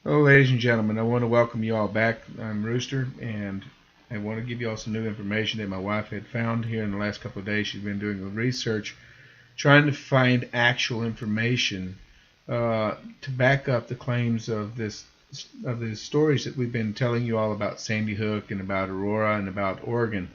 Hello, ladies and gentlemen. I want to welcome you all back. I'm Rooster, and I want to give you all some new information that my wife had found here in the last couple of days. She's been doing a research, trying to find actual information to back up the claims of the stories that we've been telling you all about Sandy Hook and about Aurora and about Oregon,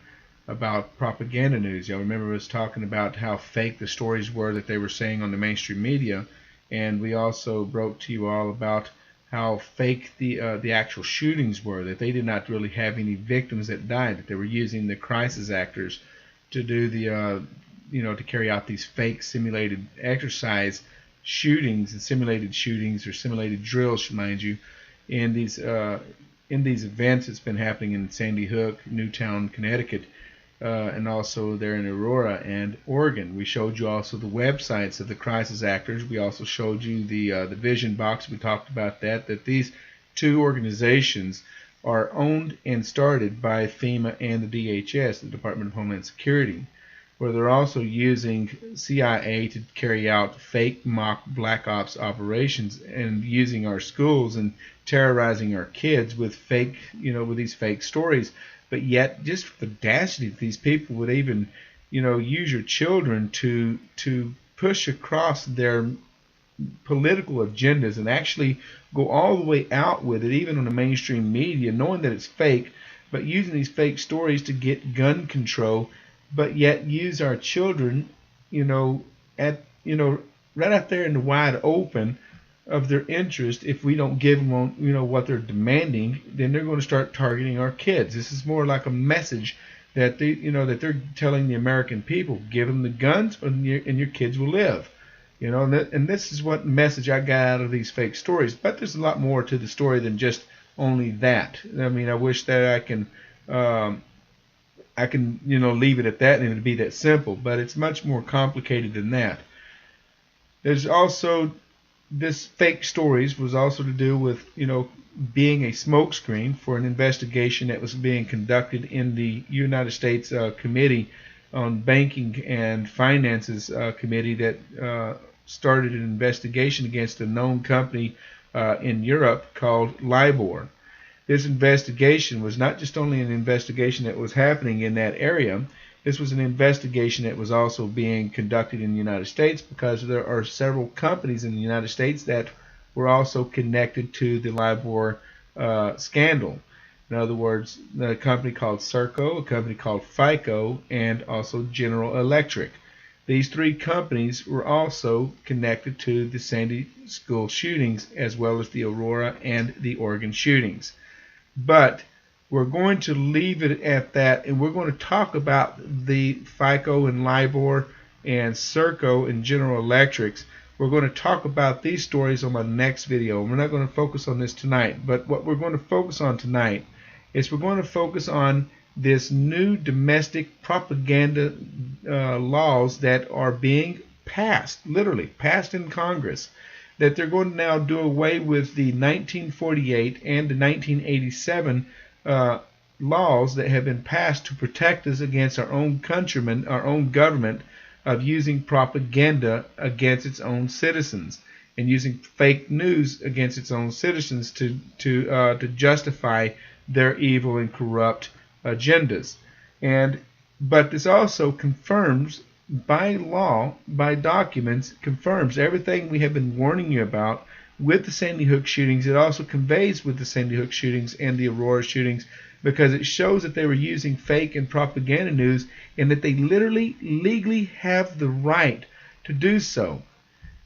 about propaganda news. Y'all remember us talking about how fake the stories were that they were saying on the mainstream media, and we also broke to you all about how fake the actual shootings were, that they did not really have any victims that died, that they were using the crisis actors to do to carry out these fake simulated exercise shootings and simulated shootings or simulated drills, mind you, in these events that's been happening in Sandy Hook, Newtown, Connecticut, and also there in Aurora and Oregon. We showed you also the websites of the crisis actors. We also showed you the vision box. We talked about that these two organizations are owned and started by FEMA and the DHS, the Department of Homeland Security, where they're also using CIA to carry out fake mock black ops operations and using our schools and terrorizing our kids with with these fake stories. But yet, just the audacity that these people would even, use your children to push across their political agendas and actually go all the way out with it, even on the mainstream media, knowing that it's fake, but using these fake stories to get gun control, but yet use our children, at right out there in the wide open of their interest. If we don't give them, what they're demanding, then they're going to start targeting our kids. This is more like a message that that they're telling the American people: give them the guns, and your kids will live. And this is what message I got out of these fake stories. But there's a lot more to the story than just only that. I mean, I wish that I can leave it at that and it would be that simple. But it's much more complicated than that. There's also this fake stories was also to do with being a smokescreen for an investigation that was being conducted in the United States Committee on Banking and Finances Committee that started an investigation against a known company in Europe called LIBOR. This investigation was not just only an investigation that was happening in that area. This was an investigation that was also being conducted in the United States, because there are several companies in the United States that were also connected to the LIBOR scandal. In other words, a company called Serco, a company called FICO, and also General Electric. These three companies were also connected to the Sandy school shootings, as well as the Aurora and the Oregon shootings. But we're going to leave it at that, and we're going to talk about the FICO and LIBOR and Serco and General Electrics. We're going to talk about these stories on my next video. We're not going to focus on this tonight, but what we're going to focus on tonight is we're going to focus on this new domestic propaganda laws that are being passed, literally passed in Congress, that they're going to now do away with the 1948 and the 1987 laws that have been passed to protect us against our own countrymen, our own government, of using propaganda against its own citizens and using fake news against its own citizens to justify their evil and corrupt agendas. But this also confirms by law, by documents, confirms everything we have been warning you about with the Sandy Hook shootings. It also conveys with the Sandy Hook shootings and the Aurora shootings, because it shows that they were using fake and propaganda news, and that they literally legally have the right to do so.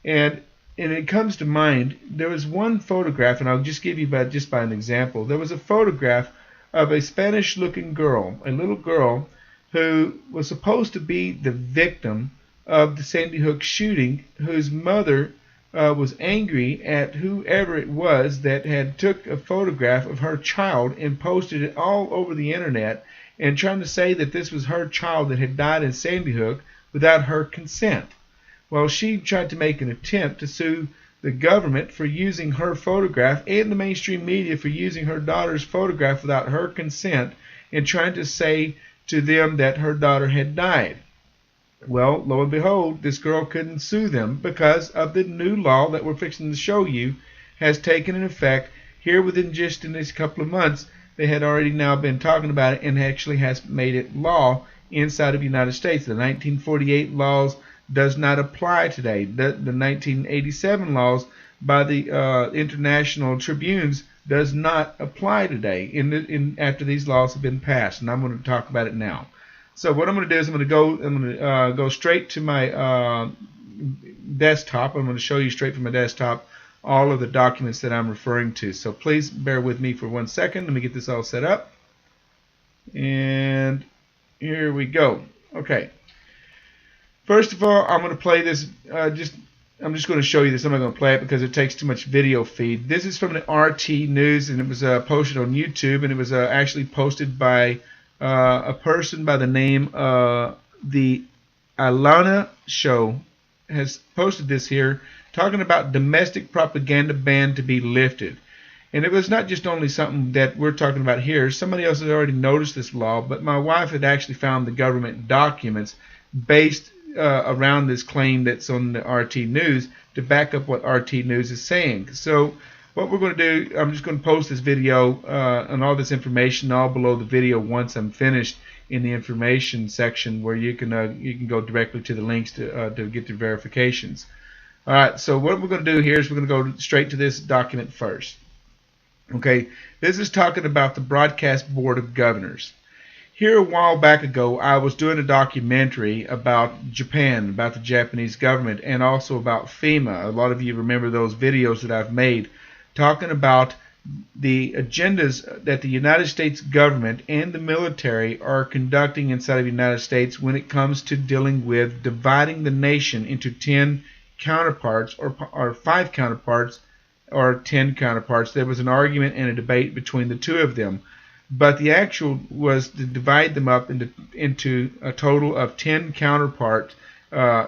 And it comes to mind, there was one photograph, and I'll just give you just by an example. There was a photograph of a Spanish-looking girl, a little girl, who was supposed to be the victim of the Sandy Hook shooting, whose mother was angry at whoever it was that had took a photograph of her child and posted it all over the internet, and trying to say that this was her child that had died in Sandy Hook without her consent. Well, she tried to make an attempt to sue the government for using her photograph and the mainstream media for using her daughter's photograph without her consent, and trying to say to them that her daughter had died. Well, lo and behold, this girl couldn't sue them because of the new law that we're fixing to show you has taken in effect here within just in this couple of months, they had already now been talking about it and actually has made it law inside of the United States. The 1948 laws does not apply today. The 1987 laws by the international tribunes does not apply today after these laws have been passed, and I'm going to talk about it now. So what I'm going to do is I'm going to go straight to my desktop. I'm going to show you straight from my desktop all of the documents that I'm referring to. So please bear with me for 1 second. Let me get this all set up. And here we go. Okay. First of all, I'm going to play this. I'm just going to show you this. I'm not going to play it because it takes too much video feed. This is from the RT News, and it was posted on YouTube, and it was actually posted by a person by the name the Alyona Show has posted this here, talking about domestic propaganda ban to be lifted. And it was not just only something that we're talking about here. Somebody else had already noticed this law, but my wife had actually found the government documents based around this claim that's on the RT News to back up what RT News is saying. So what we're going to do, I'm just going to post this video and all this information all below the video once I'm finished in the information section, where you can go directly to the links to get your verifications. All right, so what we're going to do here is we're going to go straight to this document first. Okay, this is talking about the Broadcast Board of Governors. Here a while back ago, I was doing a documentary about Japan, about the Japanese government, and also about FEMA. A lot of you remember those videos that I've made talking about the agendas that the United States government and the military are conducting inside of the United States when it comes to dealing with dividing the nation into 10 counterparts or 5 counterparts or 10 counterparts. There was an argument and a debate between the two of them, but the actual was to divide them up into a total of 10 counterpart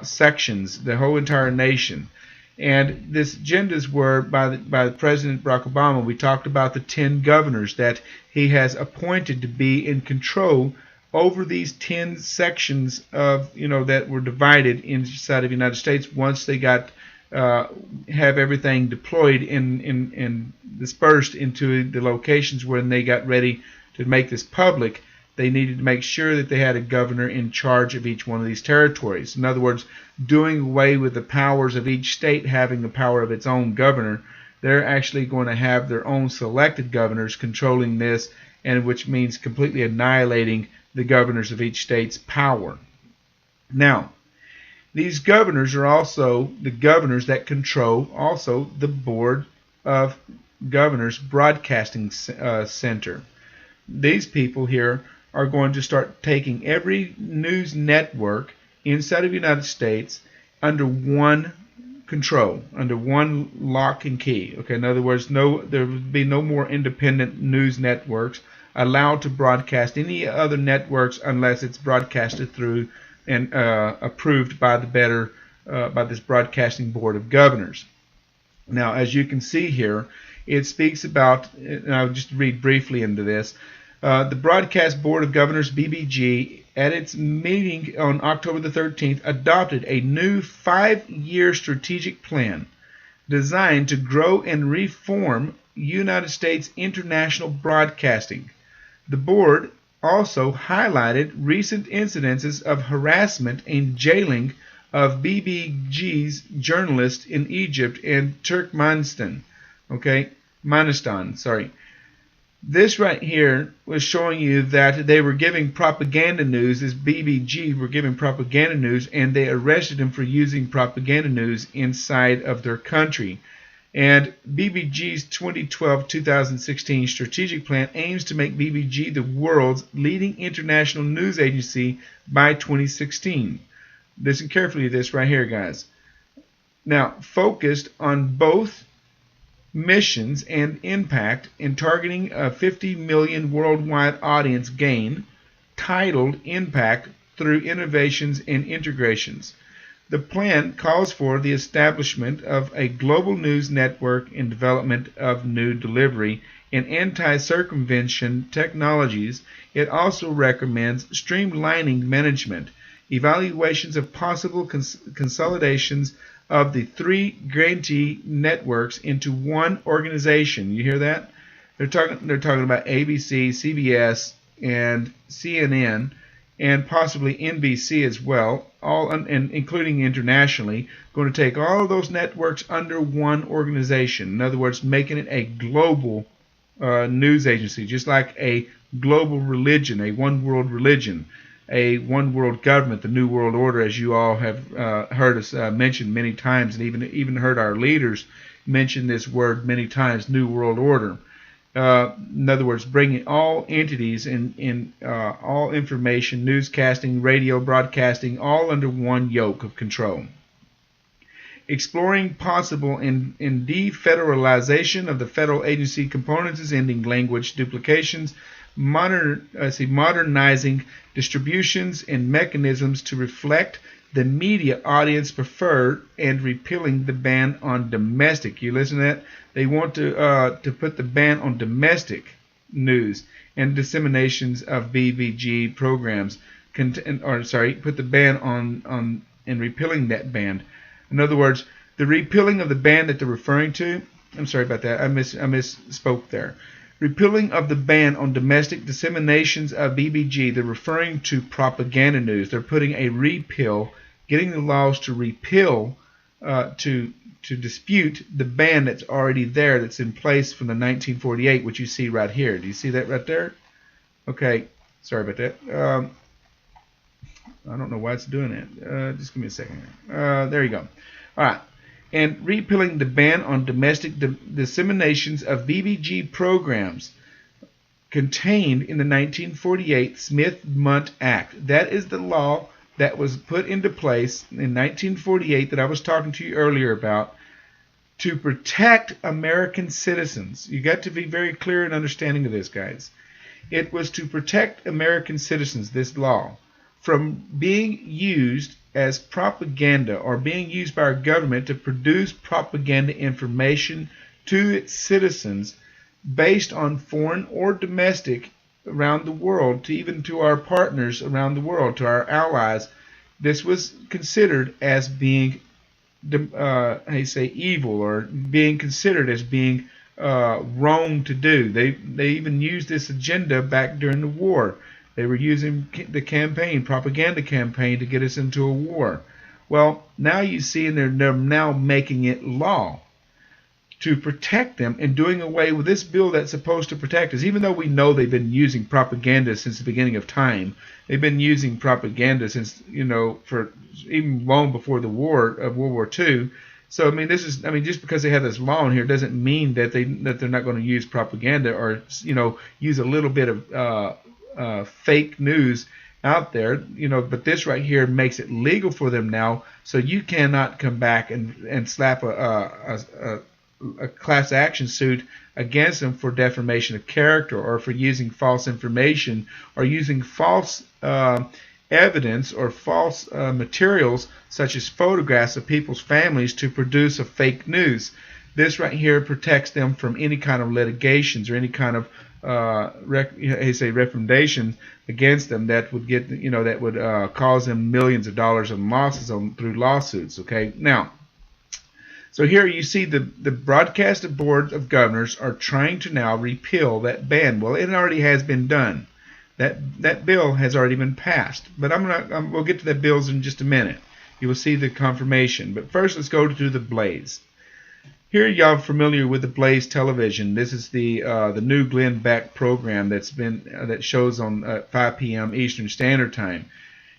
sections, the whole entire nation. And these agendas were by President Barack Obama. We talked about the 10 governors that he has appointed to be in control over these 10 sections of, that were divided inside of the United States once they got have everything deployed and dispersed into the locations when they got ready to make this public. They needed to make sure that they had a governor in charge of each one of these territories. In other words, doing away with the powers of each state having the power of its own governor. They're actually going to have their own selected governors controlling this, and which means completely annihilating the governors of each state's power. Now, these governors are also the governors that control also the Board of Governors Broadcasting Center. These people here are going to start taking every news network inside of the United States under one control, under one lock and key. Okay, in other words, there would be no more independent news networks allowed to broadcast any other networks unless it's broadcasted through and approved by by this Broadcasting Board of Governors. Now, as you can see here, it speaks about, and I'll just read briefly into this. The Broadcast Board of Governors, BBG, at its meeting on October the 13th, adopted a new 5-year strategic plan designed to grow and reform United States international broadcasting. The board also highlighted recent incidences of harassment and jailing of BBG's journalists in Egypt and Turkmenistan. This right here was showing you that they were giving propaganda news. This BBG were giving propaganda news, and they arrested him for using propaganda news inside of their country. And BBG's 2012-2016 strategic plan aims to make BBG the world's leading international news agency by 2016. Listen carefully to this right here, guys. Now, focused on both missions and impact in targeting a 50 million worldwide audience gain, titled Impact Through Innovations and Integrations. The plan calls for the establishment of a global news network and development of new delivery and anti-circumvention technologies. It also recommends streamlining management, evaluations of possible consolidations of the three grantee networks into one organization. You hear that? They're talking about ABC, CBS, and CNN, and possibly NBC as well, and including internationally, going to take all of those networks under one organization. In other words, making it a global news agency, just like a global religion, a one world religion, a one world government, the New World Order, as you all have heard us mention many times, and even heard our leaders mention this word many times, New World Order. In other words, bringing all entities in all information, newscasting, radio broadcasting, all under one yoke of control. Exploring possible in defederalization of the federal agency components, ending language duplications, modernizing distributions and mechanisms to reflect the media audience preferred, and repealing the ban on domestic. You listen to that? They want to put the ban on domestic news and disseminations of BVG programs, put the ban on and repealing that ban. In other words, the repealing of the ban that they're referring to, I'm sorry about that, I misspoke there. Repealing of the ban on domestic disseminations of BVG, they're referring to propaganda news. They're putting a repeal, getting the laws to repeal, to dispute the ban that's already there, that's in place from the 1948, which you see right here. Do you see that right there? Okay, sorry about that. I don't know why it's doing it. Just give me a second here. There you go. All right. And repealing the ban on domestic disseminations of BVG programs contained in the 1948 Smith-Mundt Act. That is the law that was put into place in 1948 that I was talking to you earlier about, to protect American citizens. You got to be very clear in understanding of this, guys. It was to protect American citizens, this law, from being used as propaganda, or being used by our government to produce propaganda information to its citizens based on foreign or domestic around the world, to even to our partners around the world, to our allies. This was considered as being evil, or being considered as being wrong to do. They even used this agenda back during the war. They were using the propaganda campaign, to get us into a war. Well, now you see, and they're now making it law to protect them, and doing away with this bill that's supposed to protect us. Even though we know they've been using propaganda since the beginning of time, they've been using propaganda since, for even long before the war of World War II. So I mean, just because they have this law in here doesn't mean that they're not going to use propaganda, or use a little bit of fake news out there, but this right here makes it legal for them now. So you cannot come back and slap a class action suit against them for defamation of character, or for using false information, or using false evidence, or false materials such as photographs of people's families to produce a fake news. This right here protects them from any kind of litigations, or any kind of recommendation against them that would get that would cause them millions of dollars in losses through lawsuits. Okay, now, so here you see the broadcast board of governors are trying to now repeal that ban. Well, it already has been done. That bill has already been passed. But we'll get to the bills in just a minute. You will see the confirmation. But first, let's go to the Blaze. Here, y'all familiar with the Blaze television. This is the new Gov't-Backed program that shows on 5 p.m. Eastern Standard Time.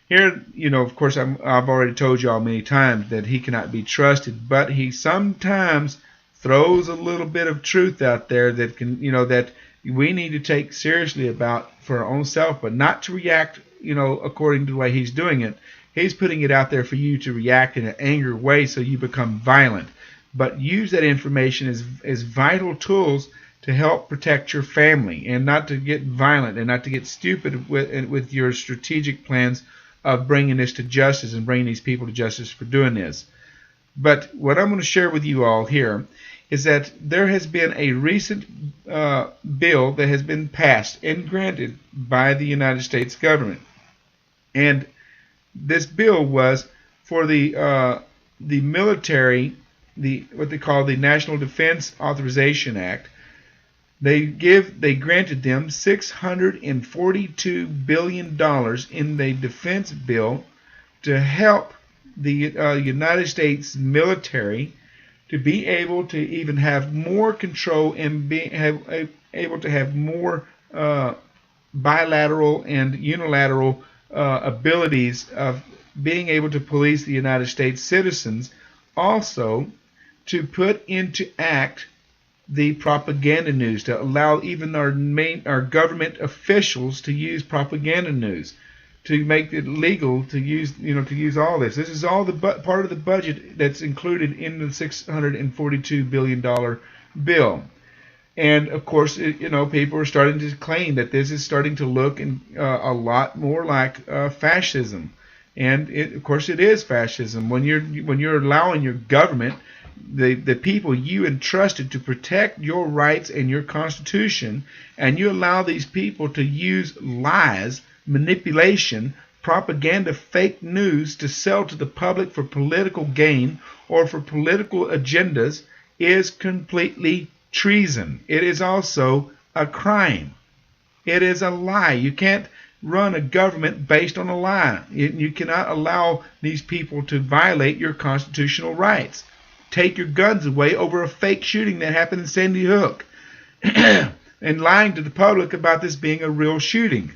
Here, of course, I've already told y'all many times that he cannot be trusted, but he sometimes throws a little bit of truth out there that that we need to take seriously about for our own self, but not to react, according to the way he's doing it. He's putting it out there for you to react in an angry way, so you become violent. But use that information as vital tools to help protect your family, and not to get violent, and not to get stupid with your strategic plans of bringing this to justice, and bringing these people to justice for doing this. But what I'm going to share with you all here is that there has been a recent bill that has been passed and granted by the United States government. And this bill was for the the military, what they call the National Defense Authorization Act, they granted them $642 billion in the defense bill to help the United States military to be able to even have more control and able to have more bilateral and unilateral abilities of being able to police the United States citizens. Also, to put into act the propaganda news, to allow even our government officials to use propaganda news, to make it legal to use all this. This is all part of the budget that's included in the $642 billion bill. And of course, people are starting to claim that this is starting to look a lot more like fascism. And of course, it is fascism when you're allowing your government, the people you entrusted to protect your rights and your Constitution, and you allow these people to use lies, manipulation, propaganda, fake news to sell to the public for political gain or for political agendas, is completely treason. It is also a crime. It is a lie. You can't run a government based on a lie. You cannot allow these people to violate your constitutional rights. Take your guns away over a fake shooting that happened in Sandy Hook and lying to the public about this being a real shooting.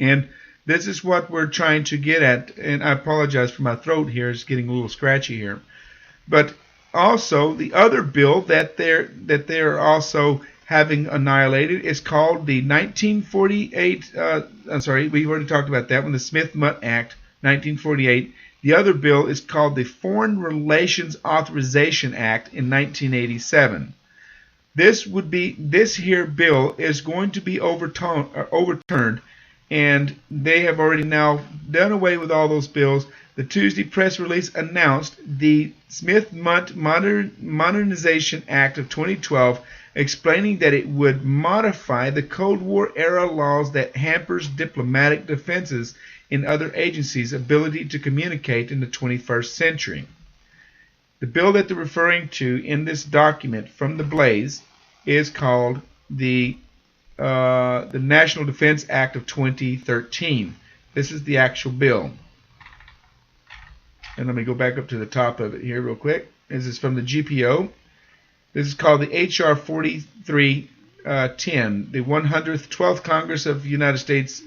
And this is what we're trying to get at. And I apologize for my throat here. It's getting a little scratchy here. But also, the other bill that they're also having annihilated is called the 1948. I'm sorry, we already talked about that one. The Smith-Mundt Act, 1948. The other bill is called the Foreign Relations Authorization Act in 1987. This here bill is going to be overturned, and they have already now done away with all those bills. The Tuesday press release announced the Smith-Mundt Modernization Act of 2012, explaining that it would modify the Cold War era laws that hampers diplomatic defenses in other agencies' ability to communicate in the 21st century. The bill that they're referring to in this document from the Blaze is called the National Defense Act of 2013. This is the actual bill. And let me go back up to the top of it here real quick. This is from the GPO. This is called the H.R. 4310, the 112th Congress of the United States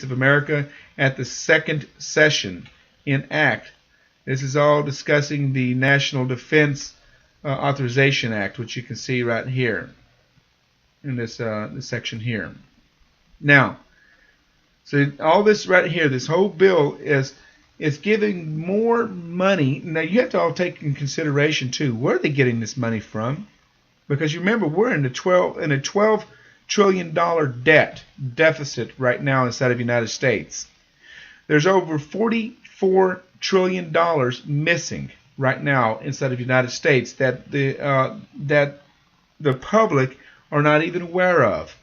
of America at the second session in Act. This is all discussing the National Defense Authorization Act, which you can see right here in this section here. Now, so all this right here, this whole bill is giving more money. Now you have to all take in consideration too, where are they getting this money from? Because you remember we're in a $12 trillion deficit right now inside of the United States. There's over $44 trillion missing right now inside of the United States that the public are not even aware of.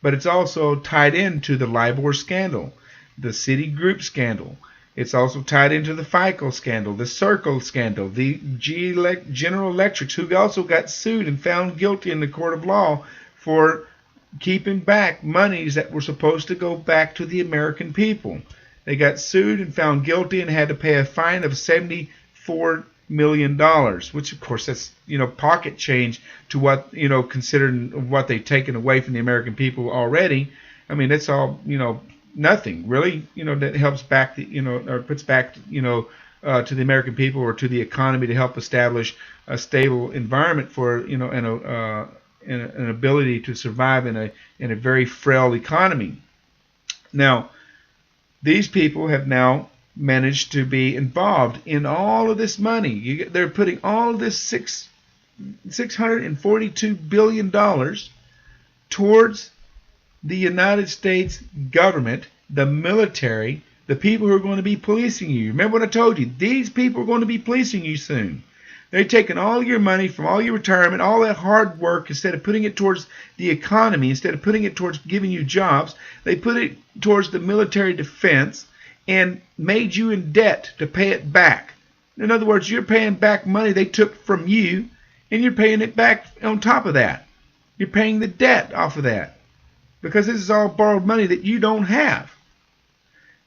But it's also tied into the LIBOR scandal, the Citigroup scandal. It's also tied into the FICO scandal, the Circle scandal, the General Electric, who also got sued and found guilty in the court of law for keeping back monies that were supposed to go back to the American people. They got sued and found guilty and had to pay a fine of $74 million, which of course that's pocket change to what considering what they've taken away from the American people already. I mean, it's all nothing really that helps back or puts back to the American people or to the economy to help establish a stable environment for and an ability to survive in a very frail economy. Now, these people have now managed to be involved in all of this money. They're putting all of this $642 billion towards the United States government, the military, the people who are going to be policing you. Remember what I told you? These people are going to be policing you soon. They're taking all your money from all your retirement, all that hard work, instead of putting it towards the economy, instead of putting it towards giving you jobs, they put it towards the military defense. and made you in debt to pay it back. In other words, you're paying back money they took from you, and you're paying it back on top of that. You're paying the debt off of that, because this is all borrowed money that you don't have.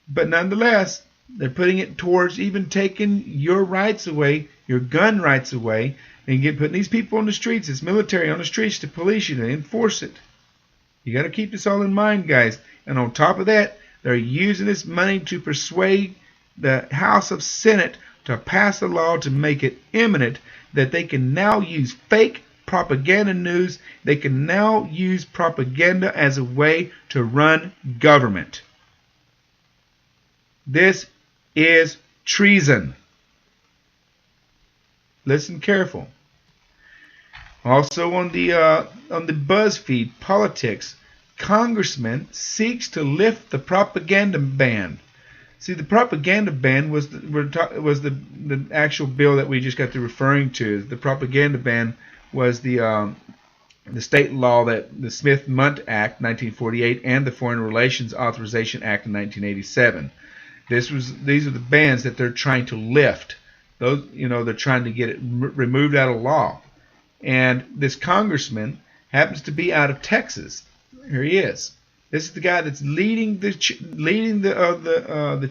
But nonetheless, they're putting it towards even taking your rights away, your gun rights away, and putting these people on the streets, this military on the streets, to police you, to enforce it. You got to keep this all in mind, guys. And on top of that, they're using this money to persuade the House of Senate to pass a law to make it imminent that they can now use fake propaganda news. They can now use propaganda as a way to run government. This is treason. Listen careful. Also on the BuzzFeed politics, Congressman seeks to lift the propaganda ban. See, the propaganda ban was the actual bill that we just got to referring to. The propaganda ban was the state law, that the Smith-Mundt Act 1948 and the Foreign Relations Authorization Act in 1987. These are the bans that they're trying to lift. Those, they're trying to get it removed out of law. And this congressman happens to be out of Texas. Here he is. This is the guy that's leading the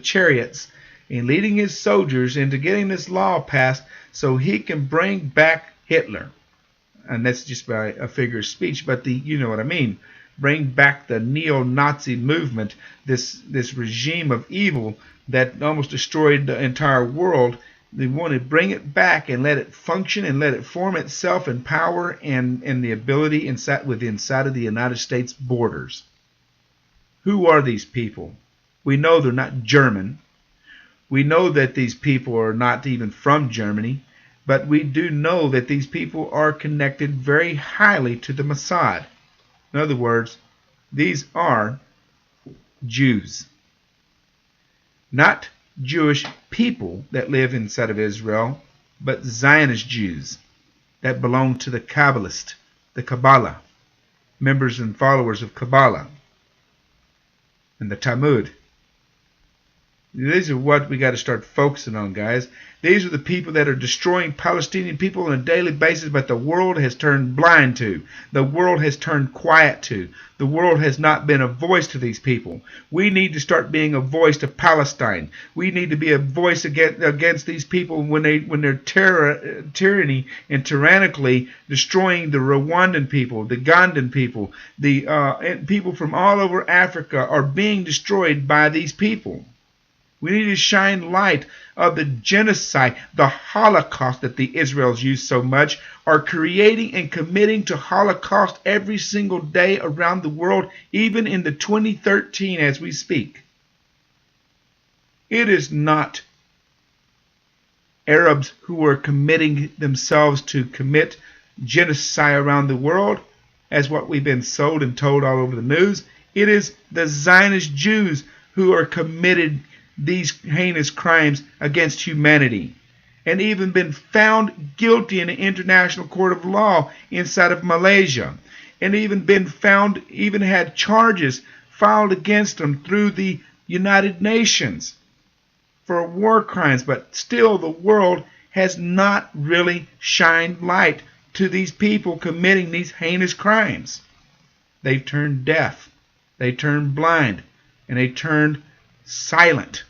chariots and leading his soldiers into getting this law passed so he can bring back Hitler. And that's just by a figure of speech, but you know what I mean. Bring back the neo-Nazi movement, this regime of evil that almost destroyed the entire world. They want to bring it back and let it function and let it form itself in power and the ability inside of the United States borders. Who are these people? We know they're not German. We know that these people are not even from Germany, but we do know that these people are connected very highly to the Mossad. In other words, these are Jews. Not Jewish people that live inside of Israel, but Zionist Jews that belong to the Kabbalists, the Kabbalah, members and followers of Kabbalah and the Talmud. These are what we got to start focusing on, guys. These are the people that are destroying Palestinian people on a daily basis, but the world has turned blind to. The world has turned quiet to. The world has not been a voice to these people. We need to start being a voice to Palestine. We need to be a voice against they's people when they're tyranny and tyrannically destroying the Rwandan people, the Ugandan people, the people from all over Africa are being destroyed by these people. We need to shine light of the genocide, the Holocaust that the Israelis use so much, are creating and committing to Holocaust every single day around the world, even in the 2013 as we speak. It is not Arabs who are committing themselves to commit genocide around the world, as what we've been sold and told all over the news. It is the Zionist Jews who are committed these heinous crimes against humanity, and even been found guilty in an international court of law inside of Malaysia, and even had charges filed against them through the United Nations for war crimes. But still, the world has not really shined light to these people committing these heinous crimes. They've turned deaf, they turned blind, and they turned silent.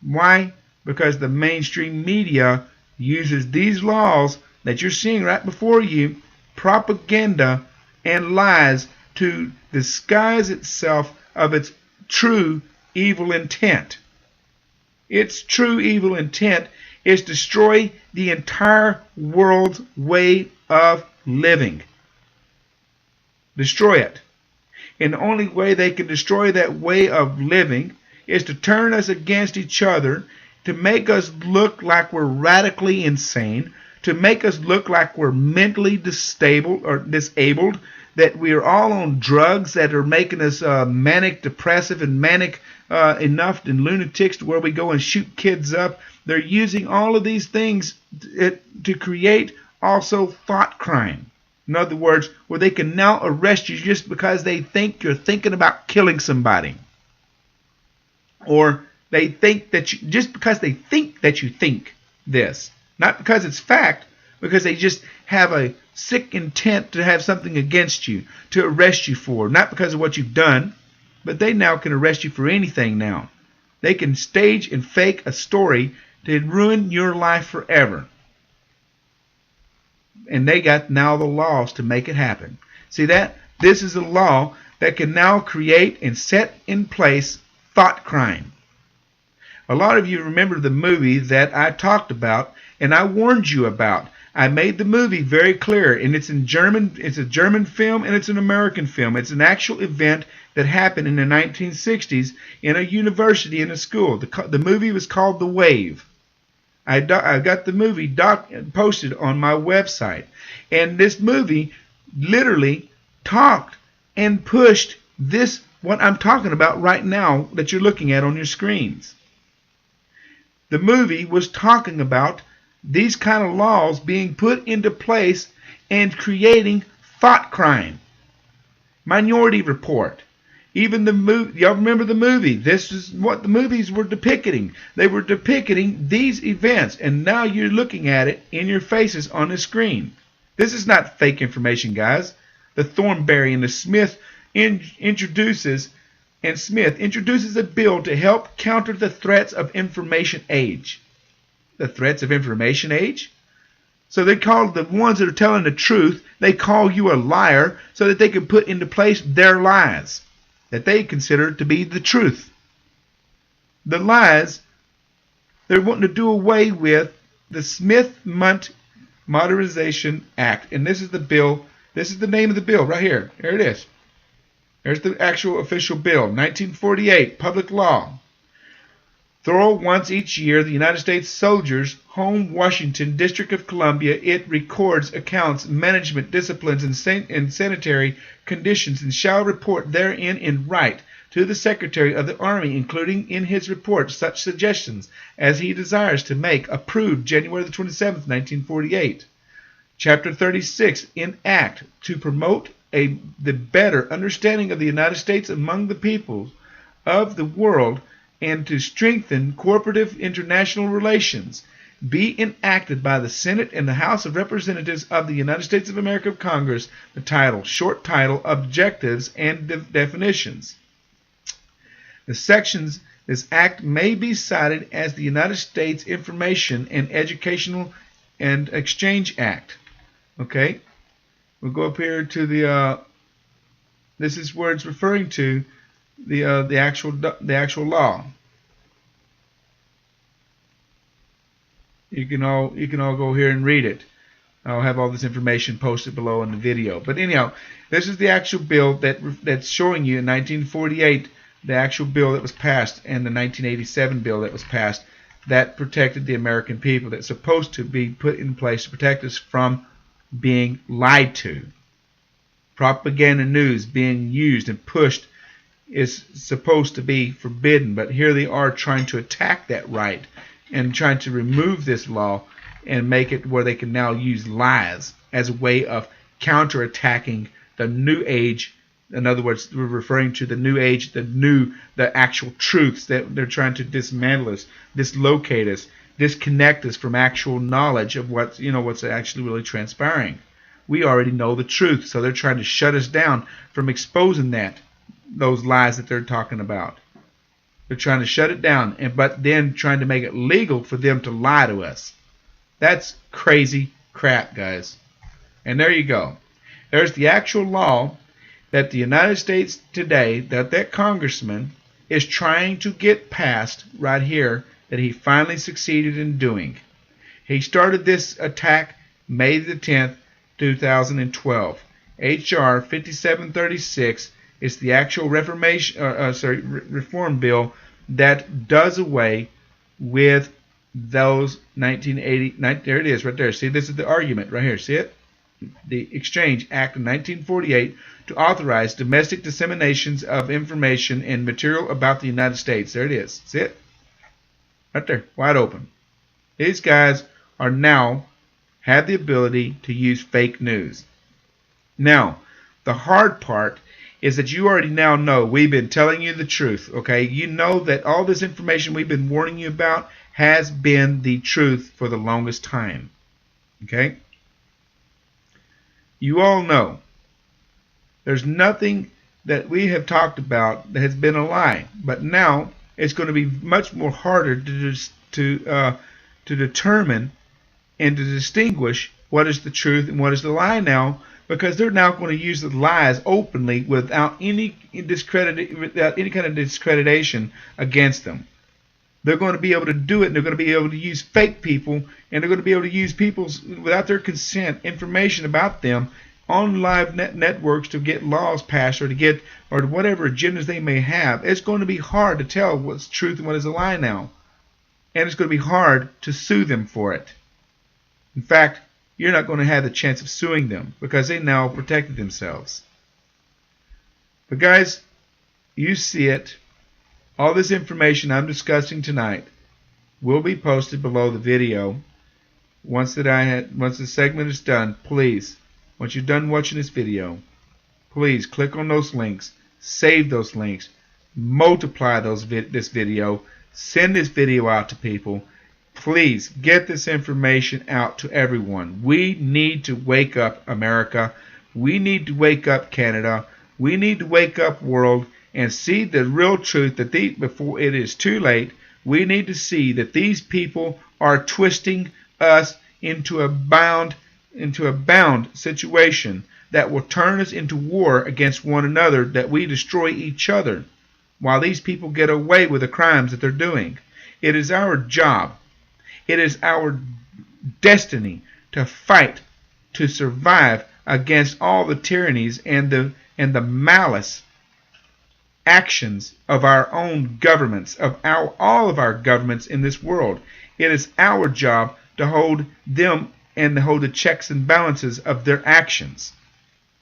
Why? Because the mainstream media uses these laws that you're seeing right before you, propaganda and lies, to disguise itself of its true evil intent. Its true evil intent is to destroy the entire world's way of living. Destroy it. And the only way they can destroy that way of living is to turn us against each other, to make us look like we're radically insane, to make us look like we're mentally disabled, that we're all on drugs that are making us manic depressive and manic enough and lunatics to where we go and shoot kids up. They're using all of these things to create also thought crime. In other words, where they can now arrest you just because they think you're thinking about killing somebody. or they think that you, just because they think that you think this, not because it's fact, because they just have a sick intent to have something against you, to arrest you for, not because of what you've done, but they now can arrest you for anything now. They can stage and fake a story to ruin your life forever. And they got now the laws to make it happen. See that? This is a law that can now create and set in place thought crime. A lot of you remember the movie that I talked about and I warned you about. I made the movie very clear, and it's in German. It's a German film and it's an American film. It's an actual event that happened in the 1960s in a university, in a school. The movie was called The Wave. I got the movie posted on my website. And this movie literally talked and pushed this, what I'm talking about right now that you're looking at on your screens. The movie was talking about these kind of laws being put into place and creating thought crime. Minority Report. Even the movie, y'all remember the movie? This is what the movies were depicting. They were depicting these events, and now you're looking at it in your faces on the screen. This is not fake information, guys. The Thornberry and the Smith introduces a bill to help counter the threats of information age. The threats of information age? So they call the ones that are telling the truth, they call you a liar so that they can put into place their lies that they consider to be the truth. The lies, they're wanting to do away with the Smith-Mundt Authorization Act. And this is the bill, this is the name of the bill right here. There it is. There's the actual official bill, 1948, public law. Thorough once each year, the United States Soldiers' Home, Washington, District of Columbia, it records accounts, management, disciplines, and sanitary conditions, and shall report therein in right to the Secretary of the Army, including in his report such suggestions as he desires to make, approved January the 27th, 1948. Chapter 36, in Act to promote the better understanding of the United States among the peoples of the world, and to strengthen cooperative international relations, be enacted by the Senate and the House of Representatives of the United States of America of Congress. The title, short title, Objectives and Definitions. The sections this act may be cited as the United States Information and Educational and Exchange Act. Okay, we'll go up here to the. This is where it's referring to the actual law. You can all go here and read it. I'll have all this information posted below in the video. But anyhow, this is the actual bill that's showing you in 1948, the actual bill that was passed, and the 1987 bill that was passed that protected the American people, that's supposed to be put in place to protect us from being lied to. Propaganda news being used and pushed is supposed to be forbidden, but here they are trying to attack that right and trying to remove this law and make it where they can now use lies as a way of counterattacking the new age. In other words, we're referring to the new age, the actual truths that they're trying to dismantle us, dislocate us, disconnect us from actual knowledge of what's actually really transpiring. We already know the truth, so they're trying to shut us down from exposing those lies that they're talking about. They're trying to shut it down, but then trying to make it legal for them to lie to us. That's crazy crap, guys. And there you go. There's the actual law that the United States today, that congressman is trying to get passed right here, that he finally succeeded in doing. He started this attack May the 10th, 2012. H.R. 5736 is the actual reform bill that does away with those 1980. There it is, right there. See, this is the argument right here. See it? The Exchange Act of 1948 to authorize domestic disseminations of information and material about the United States. There it is. See it? Right there, wide open. These guys are now have the ability to use fake news. Now, the hard part is that you already now know we've been telling you the truth, okay? You know that all this information we've been warning you about has been the truth for the longest time, okay? You all know there's nothing that we have talked about that has been a lie, but now it's going to be much more harder to determine and to distinguish what is the truth and what is the lie now, because they're now going to use the lies openly without any kind of discreditation against them. They're going to be able to do it, and they're going to be able to use fake people, and they're going to be able to use people's, without their consent, information about them on live networks to get laws passed or to get, or whatever agendas they may have. It's going to be hard to tell what's truth and what is a lie now, and it's going to be hard to sue them for it. In fact, you're not going to have the chance of suing them because they now protected themselves. But guys, you see it. All this information I'm discussing tonight will be posted below the video. Once the segment is done, please, once you're done watching this video, please click on those links, save those links, multiply this video, send this video out to people. Please get this information out to everyone. We need to wake up, America. We need to wake up, Canada. We need to wake up, world, and see the real truth that before it is too late. We need to see that these people are twisting us into a bound situation that will turn us into war against one another, that we destroy each other while these people get away with the crimes that they're doing. It is our job. It is our destiny to fight, to survive against all the tyrannies and the malice actions of our own governments, all of our governments in this world. It is our job to hold them and to hold the checks and balances of their actions.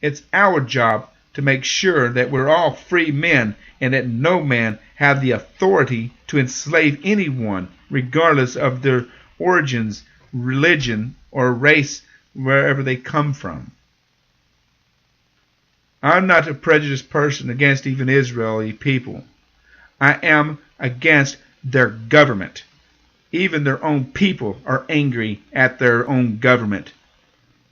It's our job to make sure that we're all free men and that no man have the authority to enslave anyone, regardless of their origins, religion, or race, wherever they come from. I'm not a prejudiced person against even Israeli people. I am against their government. Even their own people are angry at their own government.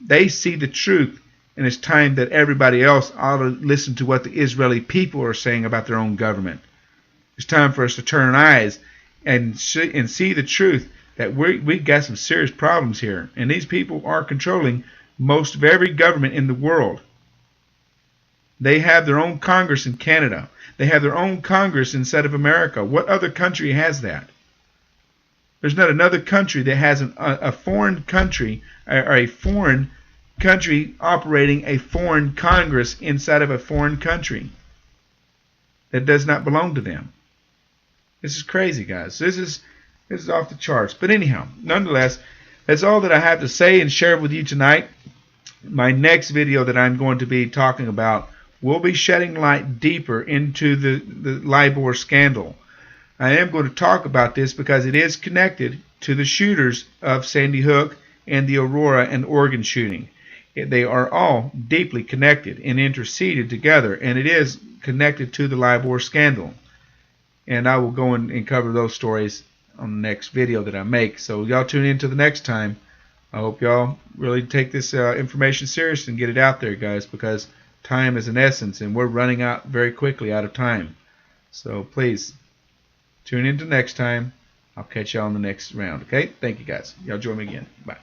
They see the truth, and it's time that everybody else ought to listen to what the Israeli people are saying about their own government. It's time for us to turn eyes and see the truth, that we got some serious problems here, and these people are controlling most of every government in the world. They have their own Congress in Canada. They have their own Congress inside of America. What other country has that? There's not another country that has a foreign country, or a foreign country operating a foreign Congress inside of a foreign country that does not belong to them. This is crazy, guys. This is off the charts. But anyhow, nonetheless, that's all that I have to say and share with you tonight. My next video that I'm going to be talking about will be shedding light deeper into the LIBOR scandal. I am going to talk about this because it is connected to the shooters of Sandy Hook and the Aurora and Oregon shooting. They are all deeply connected and interceded together, and it is connected to the LIBOR scandal. And I will go and cover those stories on the next video that I make. So y'all tune in to the next time. I hope y'all really take this information serious and get it out there, guys, because time is an essence, and we're running out very quickly out of time. So please tune in to next time. I'll catch y'all on the next round. Okay? Thank you, guys. Y'all join me again. Bye.